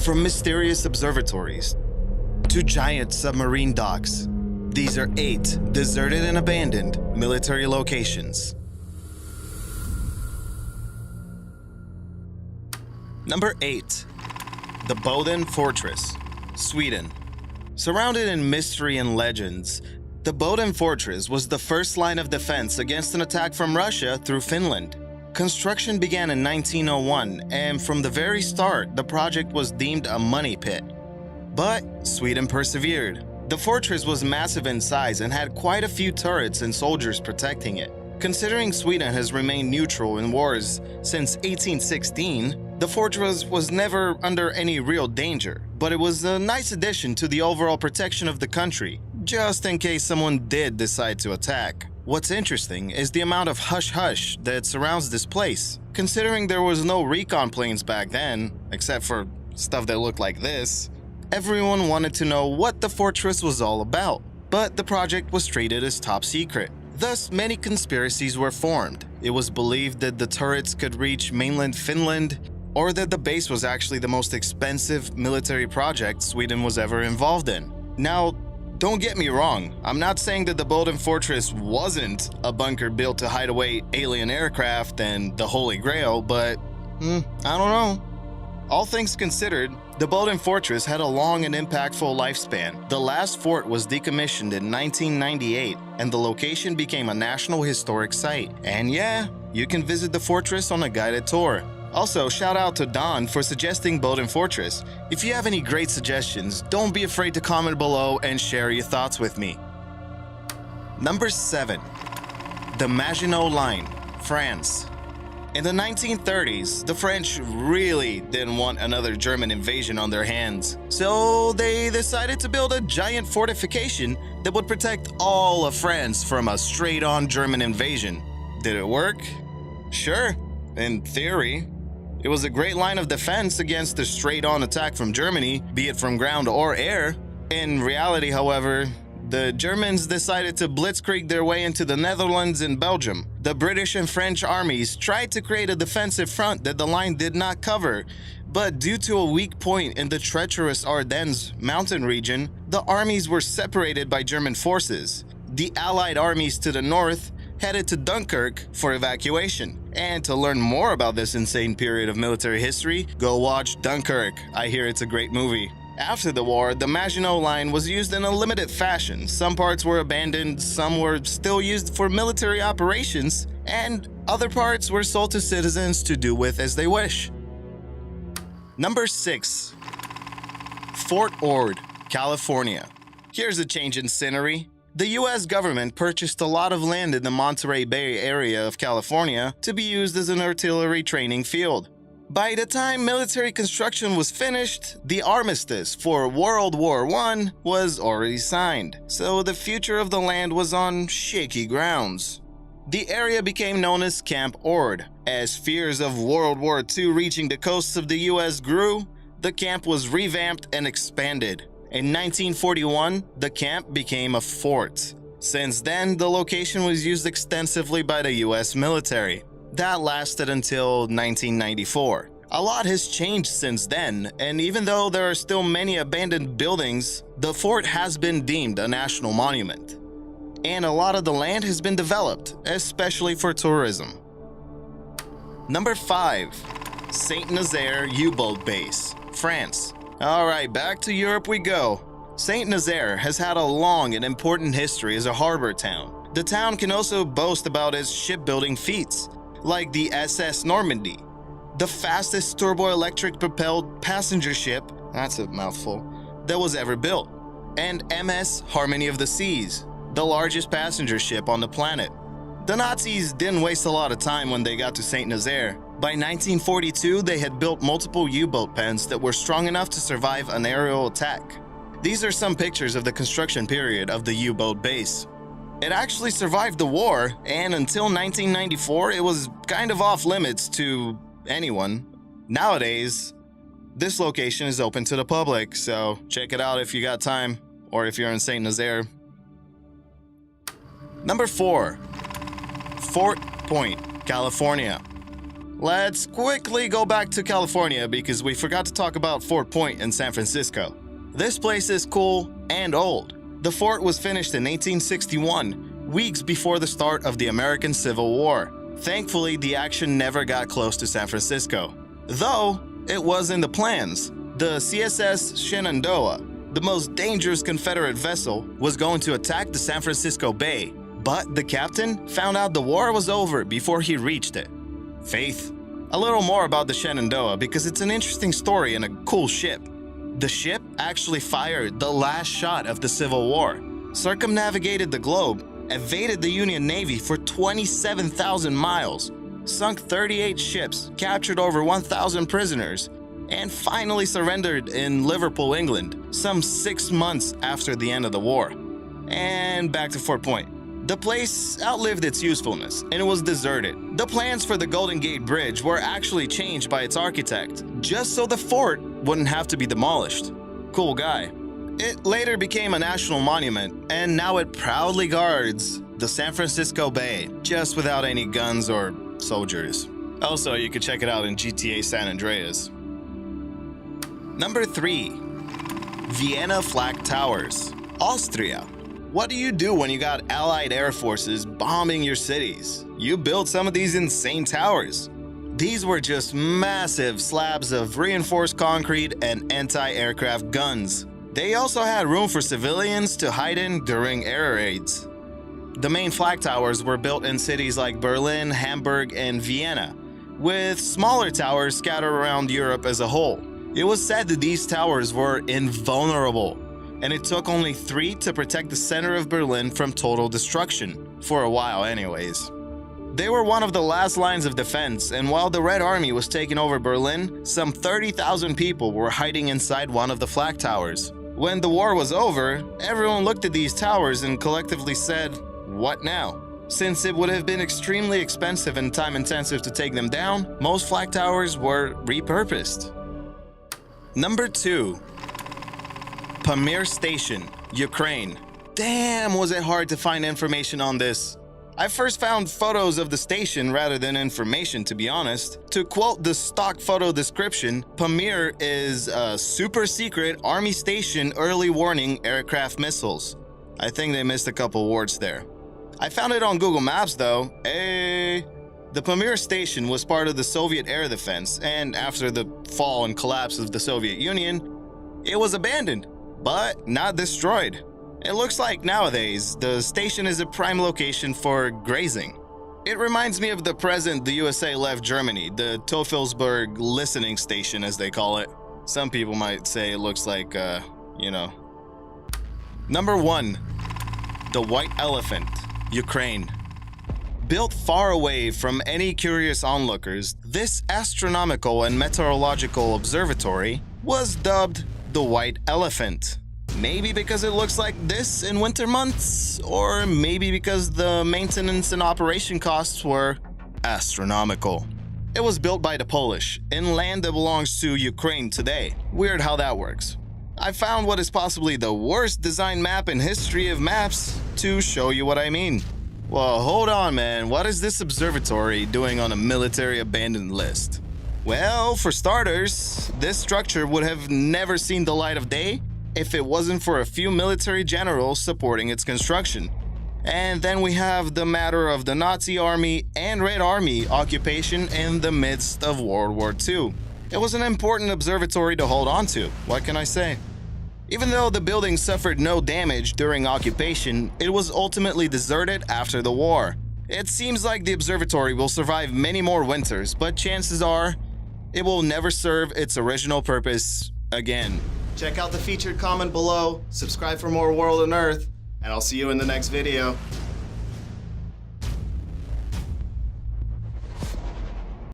From mysterious observatories to giant submarine docks, these are 8 deserted and abandoned military locations. Number 8. The Boden Fortress, Sweden. Surrounded in mystery and legends, the Boden Fortress was the first line of defense against an attack from Russia through Finland. Construction began in 1901, and from the very start, the project was deemed a money pit. But Sweden persevered. The fortress was massive in size and had quite a few turrets and soldiers protecting it. Considering Sweden has remained neutral in wars since 1816, the fortress was never under any real danger, but it was a nice addition to the overall protection of the country, just in case someone did decide to attack. What's interesting is the amount of hush-hush that surrounds this place. Considering there was no recon planes back then, except for stuff that looked like this, everyone wanted to know what the fortress was all about. But the project was treated as top secret. Thus, many conspiracies were formed. It was believed that the turrets could reach mainland Finland, or that the base was actually the most expensive military project Sweden was ever involved in. Now, don't get me wrong, I'm not saying that the Boden Fortress wasn't a bunker built to hide away alien aircraft and the Holy Grail, but I don't know. All things considered, the Boden Fortress had a long and impactful lifespan. The last fort was decommissioned in 1998, and the location became a National Historic Site. And yeah, you can visit the fortress on a guided tour. Also, shout out to Don for suggesting Boden Fortress. If you have any great suggestions, don't be afraid to comment below and share your thoughts with me. Number 7. The Maginot Line, France. In the 1930s, the French really didn't want another German invasion on their hands, so they decided to build a giant fortification that would protect all of France from a straight-on German invasion. Did it work? Sure, in theory. It was a great line of defense against a straight-on attack from Germany, be it from ground or air. In reality, however, the Germans decided to blitzkrieg their way into the Netherlands and Belgium. The British and French armies tried to create a defensive front that the line did not cover, but due to a weak point in the treacherous Ardennes mountain region, the armies were separated by German forces. The Allied armies to the north headed to Dunkirk for evacuation. And to learn more about this insane period of military history, go watch Dunkirk. I hear it's a great movie. After the war, the Maginot Line was used in a limited fashion. Some parts were abandoned, some were still used for military operations, and other parts were sold to citizens to do with as they wish. Number 6. Fort Ord, California. Here's a change in scenery. The US government purchased a lot of land in the Monterey Bay area of California to be used as an artillery training field. By the time military construction was finished, the armistice for World War I was already signed, so the future of the land was on shaky grounds. The area became known as Camp Ord. As fears of World War II reaching the coasts of the US grew, the camp was revamped and expanded. In 1941, the camp became a fort. Since then, the location was used extensively by the US military. That lasted until 1994. A lot has changed since then, and even though there are still many abandoned buildings, the fort has been deemed a national monument. And a lot of the land has been developed, especially for tourism. Number 5. Saint-Nazaire U-boat base, France. Alright, back to Europe we go. Saint-Nazaire has had a long and important history as a harbor town. The town can also boast about its shipbuilding feats, like the SS Normandy, the fastest turboelectric propelled passenger ship, that's a mouthful, that was ever built, and MS Harmony of the Seas, the largest passenger ship on the planet. The Nazis didn't waste a lot of time when they got to Saint-Nazaire. By 1942, they had built multiple U-boat pens that were strong enough to survive an aerial attack. These are some pictures of the construction period of the U-boat base. It actually survived the war, and until 1994, it was kind of off limits to anyone. Nowadays, this location is open to the public, so check it out if you got time, or if you're in Saint-Nazaire. Number 4. Fort Point, California. Let's quickly go back to California because we forgot to talk about Fort Point in San Francisco. This place is cool and old. The fort was finished in 1861, weeks before the start of the American Civil War. Thankfully, the action never got close to San Francisco. Though, it was in the plans. The CSS Shenandoah, the most dangerous Confederate vessel, was going to attack the San Francisco Bay, but the captain found out the war was over before he reached it. Faith. A little more about the Shenandoah because it's an interesting story and a cool ship. The ship actually fired the last shot of the Civil War, circumnavigated the globe, evaded the Union Navy for 27,000 miles, sunk 38 ships, captured over 1,000 prisoners, and finally surrendered in Liverpool, England, some 6 months after the end of the war. And back to Fort Point. The place outlived its usefulness, and it was deserted. The plans for the Golden Gate Bridge were actually changed by its architect, just so the fort wouldn't have to be demolished. Cool guy. It later became a national monument, and now it proudly guards the San Francisco Bay, just without any guns or soldiers. Also, you can check it out in GTA San Andreas. Number 3. Vienna Flag Towers, Austria. What do you do when you got Allied air forces bombing your cities? You build some of these insane towers. These were just massive slabs of reinforced concrete and anti-aircraft guns. They also had room for civilians to hide in during air raids. The main flag towers were built in cities like Berlin, Hamburg, and Vienna, with smaller towers scattered around Europe as a whole. It was said that these towers were invulnerable, and it took only 3 to protect the center of Berlin from total destruction, for a while anyways. They were one of the last lines of defense, and while the Red Army was taking over Berlin, some 30,000 people were hiding inside one of the flag towers. When the war was over, everyone looked at these towers and collectively said, "What now?" Since it would have been extremely expensive and time-intensive to take them down, most flag towers were repurposed. Number 2. Pamir Station, Ukraine. Damn, was it hard to find information on this. I first found photos of the station rather than information, to be honest. To quote the stock photo description, Pamir is a super secret army station early warning aircraft missiles. I think they missed a couple words there. I found it on Google Maps though. The Pamir station was part of the Soviet air defense, and after the fall and collapse of the Soviet Union, it was abandoned, but not destroyed. It looks like nowadays, the station is a prime location for grazing. It reminds me of the present the USA left Germany, the Teufelsberg listening station as they call it. Some people might say it looks like, Number 1. The White Elephant, Ukraine. Built far away from any curious onlookers, this astronomical and meteorological observatory was dubbed the White Elephant. Maybe because it looks like this in winter months, or maybe because the maintenance and operation costs were astronomical. It was built by the Polish, in land that belongs to Ukraine today. Weird how that works. I found what is possibly the worst design map in history of maps to show you what I mean. Well, hold on, man. What is this observatory doing on a military abandoned list? Well, for starters, this structure would have never seen the light of day if it wasn't for a few military generals supporting its construction. And then we have the matter of the Nazi Army and Red Army occupation in the midst of World War II. It was an important observatory to hold on to, what can I say? Even though the building suffered no damage during occupation, it was ultimately deserted after the war. It seems like the observatory will survive many more winters, but chances are it will never serve its original purpose again. Check out the featured comment below, subscribe for more World and Earth, and I'll see you in the next video.